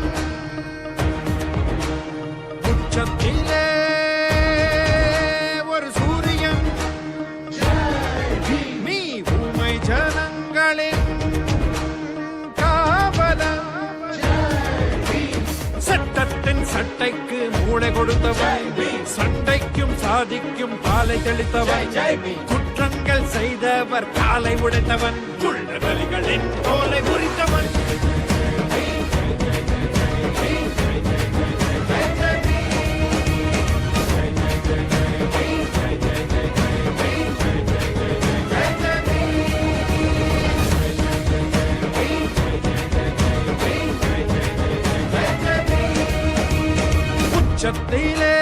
உடைத்தவன் உச்சத்திலே ஒரு சூரியன் நீ ஊமை ஜனங்களின் காவலன் சட்டத்தின் சட்டைக்கு மூளை கொடுத்தவன் சண்டைக்கும் சாதிக்கும் பாலை தெளித்தவன் குற்றங்கள் செய்தவர் காலை உடைத்தவன் குள்ளவர்களின் தோலை உரித்தவன் உச்சத்திலே